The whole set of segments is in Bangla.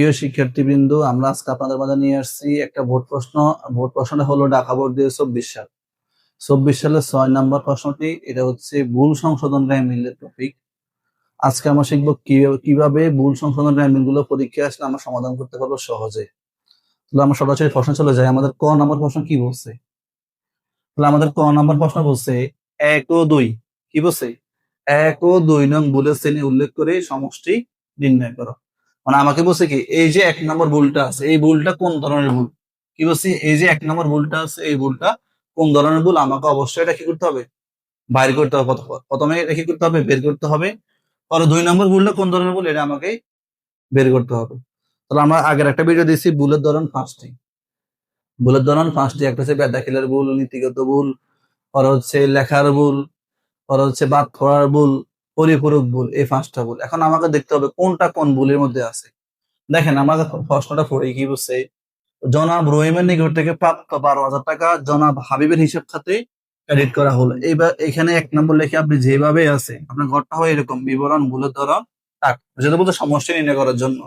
প্রিয় শিক্ষার্থীবৃন্দ, আমরা আজকে আপনাদের মাঝে নিয়ে আসছি একটা ভোট প্রশ্ন। ভোট প্রশ্নটা হলো ঢাকা বোর্ড 2024 সাল। 24 সালের 6 নম্বর প্রশ্নটি। এটা হচ্ছে ভুল সংশোধন র্যামিলের টপিক। আজকে আমরা শিখবো কিভাবে ভুল সংশোধন র্যামিল গুলো পরীক্ষায় আসলে আমরা সমাধান করতে পারবো সহজে। তাহলে আমরা সরাসরি প্রশ্ন চলে যাই। আমাদের ক নম্বর প্রশ্ন কি বলছে? তাহলে আমাদের ক নম্বর প্রশ্ন বলছে 1 ও 2। কি বলছে? 1 ও 2 নং ভুলের শ্রেণী উল্লেখ করে সমষ্টি নির্ণয় করো। মানে আমাকে বলছে কি, এই যে 1 নম্বর ভুলটা আছে, এই ভুলটা কোন ধরনের ভুল? কি বলছি? এই যে 1 নম্বর ভুলটা আছে, এই ভুলটা কোন ধরনের ভুল? আমাকে অবশ্যই এটা কি করতে হবে? বাইর করতে হবে। প্রথমে এটা কি করতে হবে? বের করতে হবে। পরে 2 নম্বর ভুলটা কোন ধরনের ভুল, এটা আমাকে বের করতে হবে। তাহলে আমরা আগের একটা ভিডিও দিয়েছি ভুলের ধরন 5টি। ভুলের ধরন 5টি। একটা হচ্ছে ব্যাখ্যাখিলের ভুল, নীতিগত ভুল, পরে হচ্ছে লেখার ভুল, পরে হচ্ছে বাদ পড়ার ভুল, পরিপূরক ভুল। এই 5টা ভুল। এখন আমাকে দেখতে হবে কোনটা কোন ভুলের মধ্যে আছে। দেখেন, আমাকে প্রশ্নটা পড়ে কি বলছে? জনাব রহিমের নিকট থেকে প্রাপ্ত 12,000 টাকা জনাব হাবিবের হিসাব খাতে ক্রেডিট করা হলো। এইবার এখানে 1 নম্বর লেখে আপনি যেভাবে আছে আপনার ঘরটা হয় এরকম বিবরণ, ভুলের ধরন, টাকা, যেটা বলতে সমস্যা নির্ণয় করার জন্য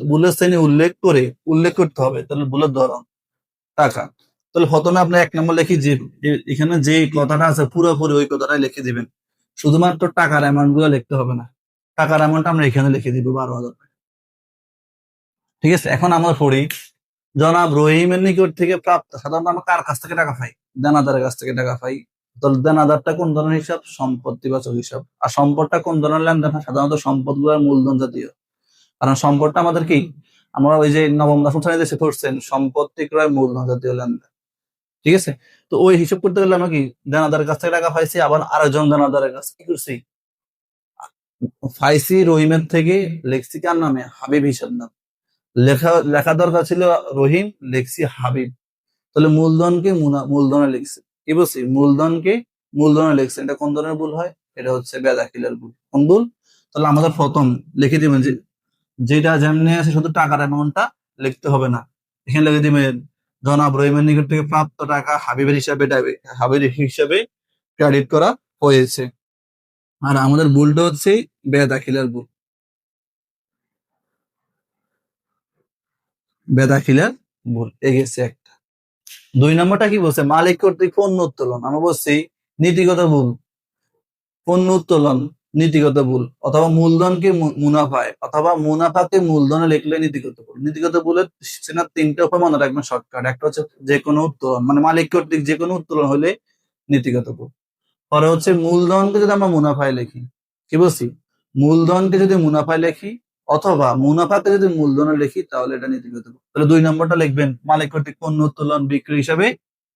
ভুলের শ্রেণী উল্লেখ করতে হবে। তাহলে ভুলের ধরন, টাকা। তাহলে প্রথমে আপনি 1 নম্বর লিখি যে এখানে যে কথাটা আছে পুরোপুরি ওই কথাটাই লিখে দিবেন। শুধুমাত্র টাকার অ্যামাউন্ট গুলো লিখতে হবে না। টাকার অ্যামাউন্ট আমরা এখানে লিখে দিব 12,000 টাকা। ঠিক আছে। এখন আমরা পড়ি জনাব রহিমের নিকট থেকে প্রাপ্ত। সাধারণত আমরা কার কাছ থেকে টাকা পাই? দেনাদারের কাছ থেকে টাকা পাই। তাহলে দেনাদারটা কোন ধরনের হিসাব? সম্পত্তিবাচক হিসাব। আর সম্পদটা কোন ধরনের লেনদেন? সাধারণত সম্পদগুলোর মূলধন জাতীয়। কারণ সম্পদটা আমাদের কি, আমরা ওই যে নবম দশম শ্রেণীতে দেশে পড়ছেন সম্পত্তি ক্রয় মূলধন জাতীয় লেনদেন। ঠিক আছে। তো ওই হিসাব করতে গেলে আমরা কি দেনাদারের কাছ থেকে টাকা পাইছি, আবার আরেকজন দেনাদারের কাছে কি করছি পাইছি রহিমের থেকে, লেখছি কার নামে? হাবিব হিসাব নাম। লেখা দরকার ছিল রহিম, লেখছি হাবিব। তাহলে মূলধনকে মূলধনে লিখছে। কি বলছি? মূলধনকে মূলধনে লিখছে। এটা কোন ধরনের ভুল হয়? এটা হচ্ছে বেদাখিলের ভুল। কোন ভুল? তাহলে আমাদের প্রথম লিখে দিবেন যে যেটা যেমনি আছে শুধু টাকার অ্যামাউন্টটা লিখতে হবে না। এখানে লিখে দিবেন জনাব রহিমের নিকট থেকে প্রাপ্ত টাকা হাবিবের হিসাবে ক্রেডিট করা হয়েছে। আর আমাদের ভুলটা হচ্ছে বেদাখিলের ভুল। বেদাখিলের ভুল এ গেছে একটা। 2 নম্বরটা কি বলছে? মালিক কর্তৃক পণ্য উত্তোলন। আমরা বলছি নীতিগত ভুল। পণ্য উত্তোলন নীতিগত ভুল, অথবা মূলধনকে মুনাফায়, অথবা মুনাফাকে মূলধনে লিখলে নীতিগত ভুল। নীতিগত ভুলের সেটা 3টা উপায় মনে রাখবেন শর্টকাট। একটা হচ্ছে যে কোনো উত্তোলন, মানে মালিক কর্তৃক যে কোনো উত্তোলন হলে নীতিগত ভুল। পরে হচ্ছে মূলধনকে যদি আমরা মুনাফায় লিখি, কি বলছি? মূলধনকে যদি মুনাফায় লিখি অথবা মুনাফাকে যদি মূলধনে লিখি তাহলে এটা নীতিগত ভুল। তাহলে 2 নম্বরটা লিখবেন মালিক কর্তৃক পণ্য উত্তোলন বিক্রি হিসাবে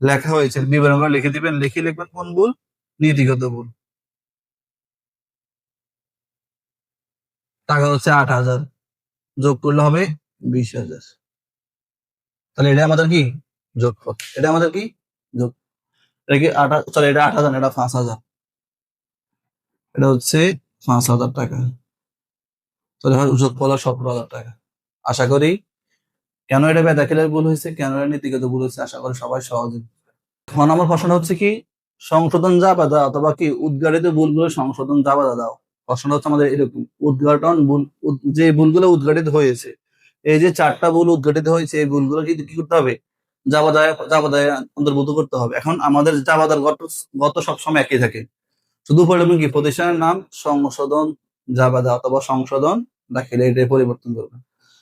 লেখা হয়েছে, বিবরণ লিখে দিবেন। লিখবেন কোন ভুল? নীতিগত ভুল। টাকা হচ্ছে 8,000, যোগ করলে হবে 20,000। তাহলে এটা আমাদের কি যোগফল। এটা আমাদের কি যোগ। এটা কি সরি, এটা 8,000, এটা 5,000। এটা হচ্ছে 5,000 টাকা। তাহলে যোগফল 17,000 টাকা। আশা করি কেন এটা বেদাখিলের ভুল হয়েছে, কেন এটা নীতিগত ভুল হয়েছে, আশা করি সবাই সহজে। এখন আমার প্রশ্ন হচ্ছে কি, সংশোধন যা বাধা অথবা কি উদ্ঘাটিত ভুলগুলো সংশোধন যা বাধা দাও। প্রশ্ন হচ্ছে আমাদের এরকম, উদ্ঘাটন ভুল, যে ভুলগুলো উদ্ঘাটিত হয়েছে, এই যে 4টা ভুল উদ্ঘাটিত হয়েছে, এই ভুলগুলো কি করতে হবে? জাবাদায় অন্তর্ভুক্ত করতে হবে। এখন আমাদের জাবাদার গত সবসময় একই থাকে। শুধু পড়বেন কি প্রতিষ্ঠানের নাম সংশোধন জাবাদা অথবা সংশোধন দাখিল, এটাই পরিবর্তন করবেন।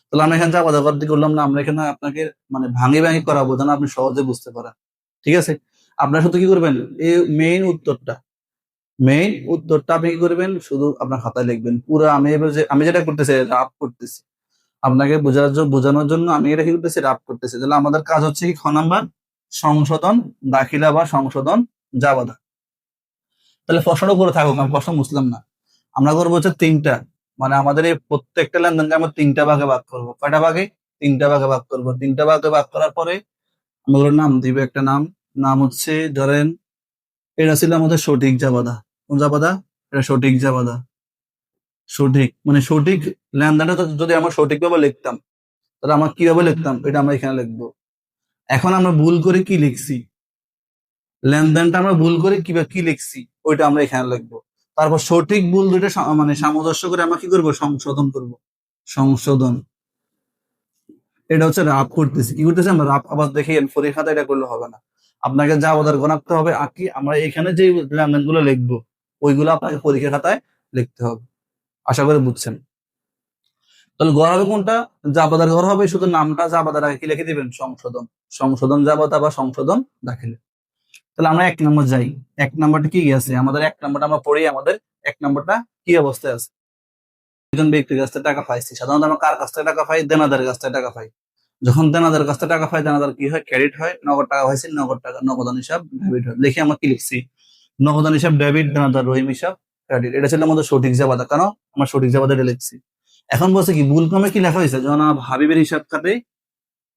তাহলে আমরা এখানে জাবাদা করতে করলাম না, আমরা এখানে আপনাকে মানে ভাঙি করাবো যেন আপনি সহজে বুঝতে পারেন। ঠিক আছে। আপনার শুধু কি করবেন, এই মেইন উত্তরটা আপনি কি করবেন, শুধু আপনার খাতায় লিখবেন পুরো। আমি যেটা করতেছি রাফ করতেছি আপনাকে বোঝানোর জন্য। আমি এটা কি করতেছি, রাফ করতেছি। তাহলে আমাদের কাজ হচ্ছে কি, খ নাম্বার সংশোধন দাখিলা বা সংশোধন জাবাদা। তাহলে প্রশ্নটা করে থাকুক, আমি প্রশ্ন বুঝলাম না। আমরা করবো হচ্ছে 3টা, মানে আমাদের এই প্রত্যেকটা লেনদেনকে আমরা 3টা ভাগে ভাগ করবো। কয়টা ভাগে? 3টা ভাগে ভাগ করবো। 3টা ভাগে ভাগ করার পরে আমরা নাম দিব। একটা নাম হচ্ছে ধরেন এটা ছিল আমাদের সঠিক জাবাদা। কোন জাবাদা? এটা সঠিক জাবাদা। সঠিক মানে সঠিক লেনদেনটা যদি আমরা সঠিকভাবে লিখতাম তাহলে আমরা কিভাবে লিখতাম এটা আমরা এখানে লিখবো। এখন আমরা ভুল করে কি লিখছি, লেনদেনটা আমরা ভুল করে কি লিখছি ওইটা আমরা এখানে লিখবো। তারপর সঠিক ভুল দুইটা মানে সামঞ্জস্য করে আমরা কি করবো, সংশোধন করব। সংশোধন এটা হচ্ছে রাফ করতেছি, কি করতেছি আমরা রাফ, আবার দেখি ফরির খাতা এটা করলে হবে না, আপনাকে যা অবদার গণাতে হবে আর কি আমরা এখানে যে লেনদেন গুলো লিখবো ওইগুলো আপনাকে পরীক্ষা খাতায় লিখতে হবে। আশা করি বুঝছেন। তাহলে ঘর হবে কোনটা, জাবাদার ঘর হবে, শুধু নামটা জাবাদার আগে কি লিখে দিবেন, সংশোধন, সংশোধন জাবাদা বা সংশোধন দাখিল। তাহলে আমরা 1 নম্বর যাই। 1 নম্বরটা কি আছে আমাদের, 1 নম্বরটা আমরা পড়ি, আমাদের 1 নম্বরটা কি অবস্থায় আছে। একজন ব্যক্তির কাছ থেকে টাকা পাইছি, সাধারণত আমরা কার কাছ থেকে টাকা পাই, দেনাদারের কাছ থেকে টাকা পাই। যখন দেনাদারের কাছ থেকে টাকা পাই, দেনাদার কি হয়, ক্রেডিট হয়, নগদ টাকা পাইছি, নগদ টাকা নগদান হিসাব ডেবিট হয়। দেখি আমরা কি লিখছি, নগদান হিসাব ডেবিট, দেনাদার রহিম হিসাব ক্রেডিট। এটা ছিল আমাদের সঠিক জাবাদা, কেন আমরা সঠিক জাবাদা এটা লিখছি। এখন বলছে কি ভুল ক্রমে কি লেখা হয়েছে, যখন হাবিবের হিসাব খাতে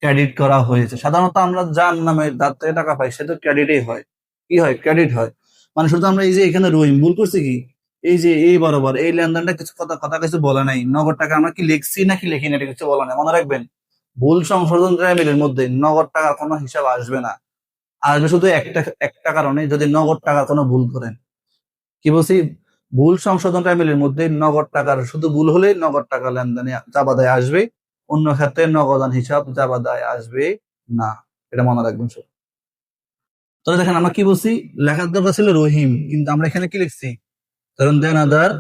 ক্রেডিট করা হয়েছে। সাধারণত আমরা যার নামে যার থেকে টাকা পাই সে তো ক্রেডিটই হয়, কি হয়, ক্রেডিট হয়। মানে শুধু আমরা এই যে এখানে রহিম ভুল করছি কি, এই যে এই বরাবর এই লেনদেনটা কিছু কথা কথা কিছু বলা নাই, নগদ টাকা আমরা কি লিখছি নাকি লিখি না এটা কিছু বলা নাই। মনে রাখবেন ভুল সংশোধন ট্রাইমেলের মধ্যে নগদ টাকার কোনো হিসাব আসবে না, আসবে শুধু একটা কারণে, যদি নগদ টাকার কোনো ভুল করেন। কি বলছি, ভুল সংশোধন ট্রাইমেলের মধ্যে নগদ টাকার শুধু ভুল হলে নগদ টাকা লেনদেনে জাবাদায় আসবে, অন্য ক্ষেত্রে নগদান হিসাব জাবাদায় আসবে না, এটা মনে রাখবেন সব। তাহলে দেখেন আমরা কি বলছি, লেখার দরকার ছিল রহিম, কিন্তু আমরা এখানে কি লিখছি, কারণ দেনাদার,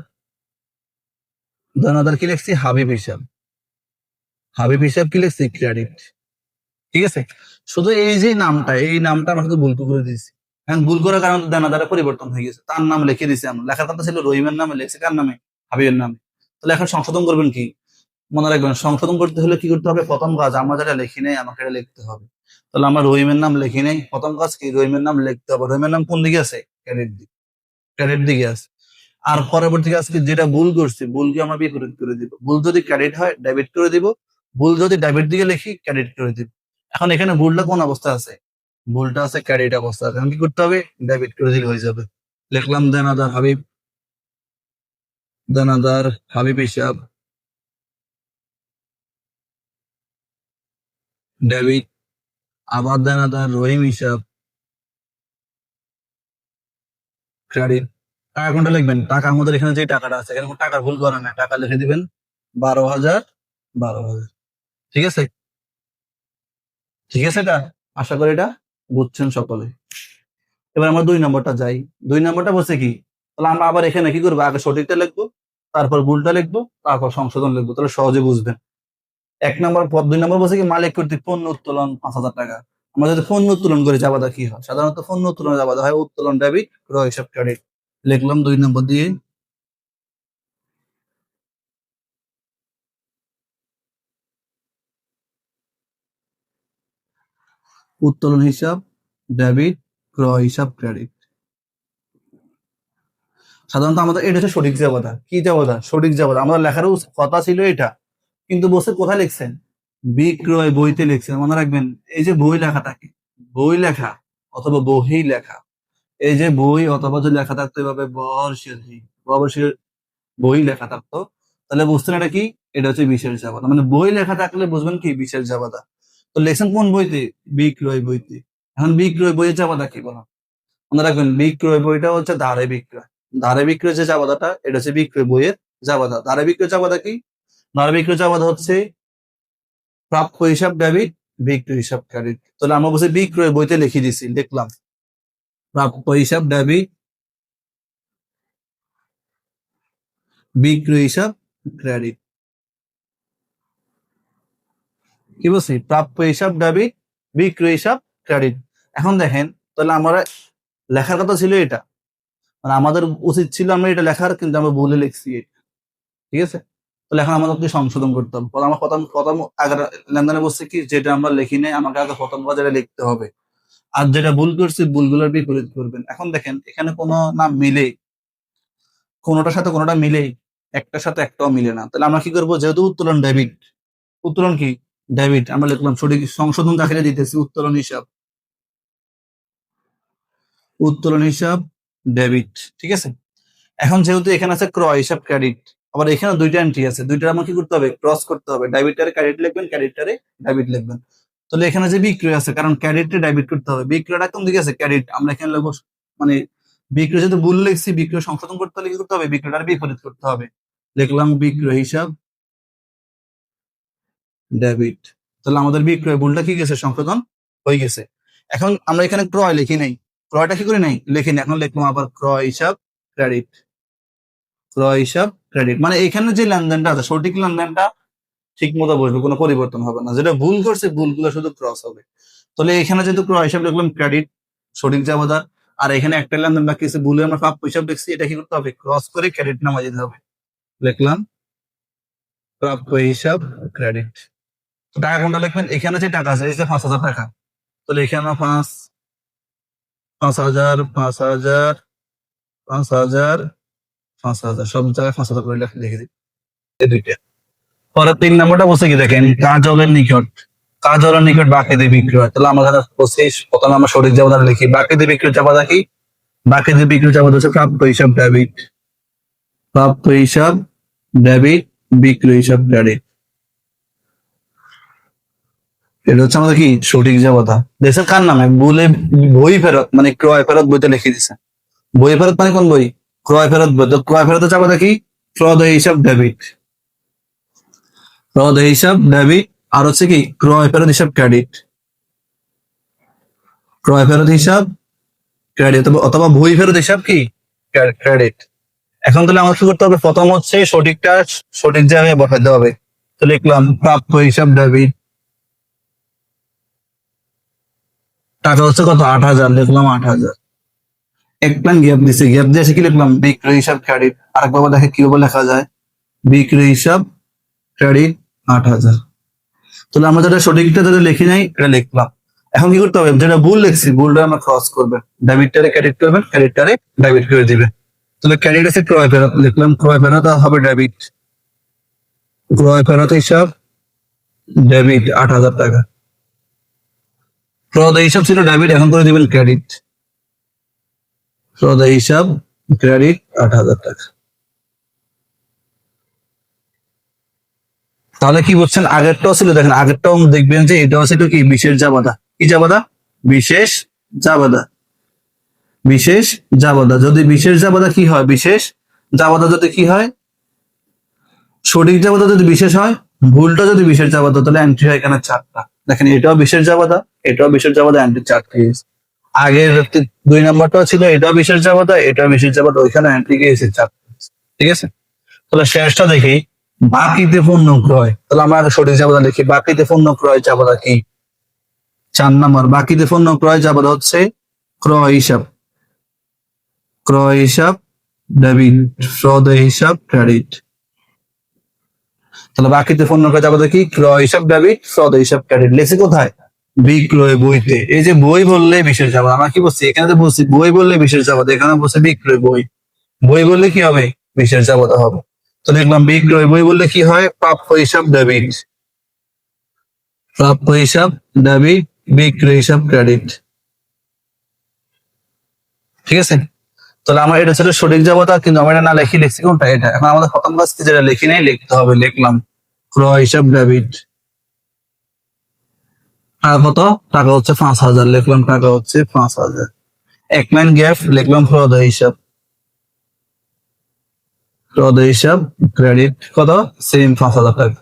দেনাদার কি লিখছি হাবিব হিসাব, হাবিব হিসাব কি লিখছি ক্রেডিট। ঠিক আছে, শুধু এই যে নামটা, এই নামটা আমরা শুধু ভুল করে দিয়েছি। এখন ভুল করার কারণে দেনাদারে পরিবর্তন হয়ে গেছে, তার নাম লিখে দিয়েছি আমরা, লেখার কথা ছিল রহিমের নামে, লিখছি কার নামে, হাবিবের নামে। তাহলে এখন সংশোধন করবেন কি, মনে রাখবেন সংশোধন করতে হলে কি করতে হবে, প্রথম কাজ আমরা যেটা লিখি নাই আমাকে এটা লিখতে হবে। তাহলে আমরা রহিমের নাম লিখি নাই, প্রথম কাজ কি রহিমের নাম লিখতে হবে। রহিমের নাম কোন দিকে আছে, ক্রেডিট দিকে, ক্রেডিট দিকে আছে। আর পরবর্তী কাজ কি, যেটা ভুল করছি ভুলকে আমরা বিপরীত করে দিব, ভুল যদি ক্রেডিট হয় ডেবিট করে দিব, ভুল যদি ডেবিট দিকে লিখি ক্রেডিট করে দিব। এখন এখানে ভুলটা কোন অবস্থা আছে, ভুলটা আছে ক্রেডিট অবস্থা, এখন কি করতে হবে, ডেবিট করে দিলে হয়ে যাবে। লিখলাম দেনাদার হাবিব, দেনাদার হাবিব হিসাব ডেবিট, আবার দেনাদার রহিম হিসাব ক্রেডিট। টাকা কোনটা লিখবেন, টাকা আমাদের এখানে যে টাকাটা আছে এখানে কোনো টাকার ভুল করা না, টাকা লিখে দিবেন 12,000, 12,000। ঠিক আছে, ঠিক আছে, এটা আশা করি এটা বুঝছেন সকলে। এবার আমরা 2 নম্বরটা যাই। 2 নম্বরটা বলছে কি, তাহলে আমরা আবার এখানে কি করবো, আগে সঠিকটা লিখবো, তারপর ভুলটা লিখবো, তারপর সংশোধন লিখবো, তাহলে সহজে বুঝবেন। 1 নম্বর পদ, 2 নম্বর বলছে কি মালিক কর্তৃক পণ্য উত্তোলন 5,000 টাকা। আমরা যদি পণ্য উত্তোলন করি জাবাদা কি হয়, সাধারণত পণ্য উত্তোলন জাবাদা হয় উত্তোলন ডেবিট, ক্রয় হিসাব ক্রেডিট। লিখলাম 2 নম্বর দিয়ে উত্তোলন হিসাব ডেবিট, ক্রয় হিসাব ক্রেডিট। সাধারণত আমাদের এটা হচ্ছে সঠিক জাবাদা, কি জাবাদা, সঠিক জাবাদা। আমাদের লেখারও কথা ছিল এটা, কিন্তু বসে কোথায় লিখছেন, বিক্রয় বইতে লিখছেন। মনে রাখবেন এই যে বই লেখা থাকে, বই লেখা অথবা বহি লেখা, এই যে বই অথবা যদি লেখা থাকতো এভাবে বর্ষের বই লেখা থাকতো, তাহলে বুঝতেন এটা কি, এটা হচ্ছে বিশেষ জাবাদা। মানে বই লেখা থাকলে বুঝবেন কি বিশেষ জাবাদা। তো লেখছেন কোন বইতে, বিক্রয় বইতে। এখন বিক্রয় বইয়ের জাবাদা কি বলা, মনে রাখবেন বিক্রয় বইটা হচ্ছে ধারে বিক্রয়, ধারে বিক্রয় যে জাবাদাটা এটা হচ্ছে বিক্রয় বইয়ের জাবাদা। ধারে বিক্রয় জাবাদা কি, ধারে বিক্রয় জাবাদা হচ্ছে প্রাপ্য হিসাব ডেবিট, বিক্রয় হিসাব ক্রেডিট। তাহলে আমরা বলছি বিক্রয় বইতে লিখে দিছি, লিখলাম প্রাপ্য হিসাব ডেবিট, বিক্রয় হিসাব ক্রেডিট। কি বলছি, প্রাপ্য হিসাব ডেবিট, বিক্রয় হিসাব ক্রেডিট। এখন দেখেন তাহলে আমরা লেখার কথা ছিল এটা, মানে আমাদের উচিত ছিল আমরা এটা লেখার, কিন্তু আমরা ভুলে লিখছি এটা। ঠিক আছে, তাহলে এখন আমাদেরকে সংশোধন করতে হবে। আমার প্রথম প্রথম আগে লেনদেনে বলছে কি, যেটা আমরা লিখি নাই আমাকে আগে প্রথম যেটা লিখতে হবে, আর যেটা ভুল করছি ভুলগুলোর বিপরীত করবেন। এখন দেখেন এখানে কোনো না মিলে, কোনোটার সাথে কোনোটা মিলে, একটার সাথে একটাও মিলে না। তাহলে আমরা কি করবো, যেহেতু উত্তোলন ডেবিট, উত্তোলন কি ডেবিট, আমরা লিখলাম সঠিক সংশোধন দাখিলে দিতেছি উত্তোলন হিসাব, উত্তোলন হিসাব ডেবিট। ঠিক আছে, এখন যেহেতু এখানে আছে ক্রয় হিসাব ক্রেডিট, আবার এখানে 2টা এন্ট্রি আছে, 2টা আমার কি করতে হবে, ক্রস করতে হবে, ডেবিটটারে ক্রেডিট লিখবেন, ক্রেডিটটারে ডেবিট লিখবেন। তাহলে এখানে যে বিক্রয় আছে, কারণ ক্রেডিটে ডেবিট করতে হবে, বিক্রয়টা কোন দিকে আছে, ক্রেডিট, আমরা এখানে লিখবো মানে বিক্রয় যেহেতু ভুল লিখছি, বিক্রয় সংশোধন করতে হলে কি করতে হবে, বিক্রয়টার বিপরীত করতে হবে। লিখলাম বিক্রয় হিসাব ডেবিট। তাহলে আমাদের বিক্রয় ভুলটা কি গেছে, সংশোধন হয়ে গেছে। এখন আমরা এখানে ক্রয় লিখি নাই, ক্রয়টা কি করে নাই লিখিনি, এখন লিখলাম আবার ক্রয় হিসাব ক্রেডিট। ক্রয় হিসাব ক্রেডিট মানে এখানে যে লেনদেনটা আছে সঠিক লেনদেনটা ঠিক মতো বসবে, কোনো পরিবর্তন হবে না। যেটা ভুল করছে ভুলগুলো শুধু ক্রস হবে। তাহলে এখানে যেহেতু ক্রয় হিসাব লিখলাম ক্রেডিট সঠিক জাবাদার, আর এখানে একটা লেনদেন বাকি আছে ভুলে আমরা প্রাপ্য হিসাব লিখছি, এটা কি করতে হবে, ক্রস করে ক্রেডিট নামা যেতে হবে। লিখলাম প্রাপ্য হিসাব ক্রেডিট। টাকা কোনটা লিখবেন, এখানে যে টাকা আছে এই যে 5,000 টাকা, তাহলে এখানে 5,000 5,000 5,000 5,000 সব জায়গায় 5,000 করে লিখে দিই এই দুইটা। পরে 3 নম্বরটা বলছে কি দেখেন, কাজলের নিকট, কাজলের নিকট বাকিতে বিক্রয়। তাহলে আমরা এখানে 25 প্রথমে আমরা সঠিক জাবাদা লিখি, বাকিতে বিক্রয় জাবাদা কি, বাকিতে বিক্রয় জাবাদা হচ্ছে প্রাপ্য হিসাব ডেবিট, প্রাপ্য হিসাব ডেবিট, বিক্রয় হিসাব ক্রেডিট। এটা হচ্ছে আমাদের কি সঠিক জাবাদা। দেশের কার নামে, বলে বই ফেরত মানে ক্রয় ফেরত বইতে লিখে দিছে। বই ফেরত মানে কোন বই, ক্রয় ফেরত বই। তো ক্রয় ফেরত জাবাদা কি, ক্রয় হিসাব ডেবিট, ক্রয় হিসাব ডেবিট। আর হচ্ছে কি ক্রয় ফেরত হিসাব ক্রেডিট, ক্রয় ফেরত হিসাব ক্রেডিট, অথবা বই ফেরত হিসাব কি ক্রেডিট। এখন তাহলে আমাকে কি করতে হবে, প্রথম হচ্ছে সঠিকটা সঠিক জায়গায় বসাতে হবে। তো লিখলাম প্রাপ্য হিসাব ডেবিট, টাকা হচ্ছে কত 8,000, লিখলাম 8,000। এক প্ল্যান গ্যাপ দিছে, গ্যাপ দিয়ে কি লিখলাম বিক্রয় হিসাব ক্রেডিট। আরেকবার দেখে কিভাবে লেখা যায়, বিক্রয় হিসাব ক্রেডিট 8,000। তাহলে আমরা যেটা সঠিকটা যেটা লিখি নাই এটা লিখলাম। এখন কি করতে হবে, যেটা ভুল লিখছি ভুলটা আমরা ক্রস করবে, ডেবিটটারে ক্রেডিট করবেন, ক্রেডিটটারে ডেবিট করে দিবে। তাহলে ক্রেডিট আছে ক্রয় ফেরত, লিখলাম ক্রয় ফেরত হবে ডেবিট, ক্রয় ফেরত হিসাব ডেবিট 8,000 টাকা। ক্রয় হিসাব ছিল ডেবিট, এখন করে দিবেন ক্রেডিট, ক্রয় হিসাব ক্রেডিট 8,000 টাকা। তাহলে কি বলছেন, আগেরটাও ছিল দেখেন, আগেরটাও দেখবেন যে এটাও ছিল কি বিশেষ জাবাদা। কি জাবাদা, বিশেষ জাবাদা, বিশেষ জাবাদা। যদি বিশেষ জাবাদা কি হয়, বিশেষ জাবাদা যদি কি হয়, সঠিক জাবাদা যদি বিশেষ হয়, ভুলটা যদি বিশেষ জাবাদা, তাহলে এন্ট্রি হয় এখানে 4টা। দেখেন এটাও বিশেষ জাবাদা, এটাও বিশেষ জাবাদা, এন্ট্রি 4টা। আগের 2 নাম্বারটাও ছিল এটাও বিশেষ জাবাদা, এটাও বিশেষ জাবাদা, ওইখানে এন্ট্রি গিয়েছে 4টা। ঠিক আছে, তাহলে শেষটা দেখি, বাকিতে পণ্য ক্রয়। তাহলে আমরা সঠিক জাবাদা লিখি, বাকিতে পণ্য ক্রয় জাবাদা কি, 4 নাম্বার। বাকিতে পণ্য ক্রয় জাবাদা হচ্ছে ক্রয় হিসাব, ক্রয় হিসাব ডেবিট, ক্রয় হিসাব ক্রেডিট। তাহলে বাকিতে পণ্য ক্রয় জাবাদা কি, ক্রয় হিসাব ডেবিট, ক্রয় হিসাব ক্রেডিট। লেখছে কোথায়, বিক্রয় বইতে। এই যে বই বললে বিশেষ জাবাদা, আমরা কি বলছি এখানে তো বলছি বই বললে বিশেষ জাবাদা, এখানে বলছে বিক্রয় বই, বই বললে কি হবে বিশেষ জাবাদা হবে। তো দেখলাম বিক্রয় বই বললে কি হয়, প্রাপ্য হিসাব ডেবিট, প্রাপ্য হিসাব ডেবিট, বিক্রয় হিসাব ক্রেডিট। ঠিক আছে, তাহলে আমার এটা ছিল সঠিক জাবাদা, কিন্তু আমরা এটা না লিখি, লিখছি কোনটা এটা। এখন আমাদের প্রথম কাজ কি, যেটা লিখি নাই লিখতে হবে, লিখলাম ক্রয় হিসাব ডেবিট। টাকা কত, টাকা হচ্ছে 5,000, লিখলাম টাকা হচ্ছে 5,000। এক লাইন গ্যাপ, লিখলাম ক্রয় হিসাব, ক্রয় হিসাব ক্রেডিট কত, সেম 5,000 টাকা।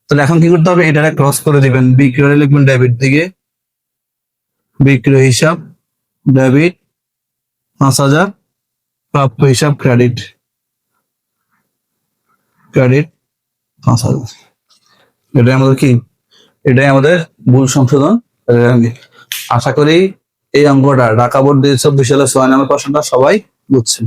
তাহলে এখন কি করতে হবে, এটা ক্রস করে দিবেন, বিক্রয় লিখবেন ডেবিট দিকে, বিক্রয় হিসাব ডেবিট 5,000, প্রাপ্য হিসাব ক্রেডিট, ক্রেডিট 5,000। এটাই আমাদের কি, এটাই আমাদের ভুল সংশোধন। আশা করি এই অঙ্কটা ঢাকা বোর্ড 2024 সালে 6 নম্বর প্রশ্নটা সবাই বুঝছেন।